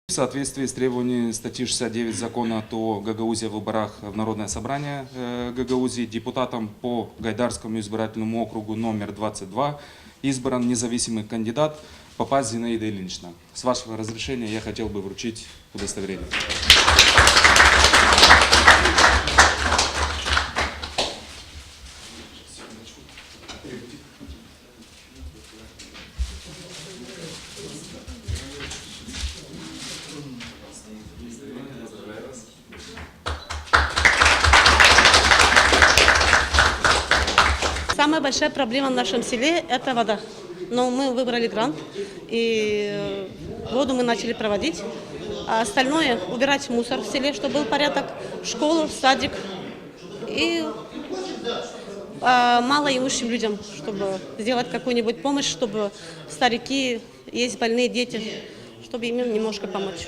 В соответствии с требованиями статьи 69 закона о Гагаузии о выборах в Народное собрание Гагаузии депутатом по Гайдарскому избирательному округу номер 22 избран независимый кандидат Попаз Зинаида Ильинична. С вашего разрешения я хотел бы вручить удостоверение. Самая большая проблема в нашем селе – это вода. Но мы выбрали грант, и воду мы начали проводить. А остальное – убирать мусор в селе, чтобы был порядок, школу, садик. И малоимущим людям, чтобы сделать какую-нибудь помощь, чтобы старики, есть больные дети, чтобы им немножко помочь.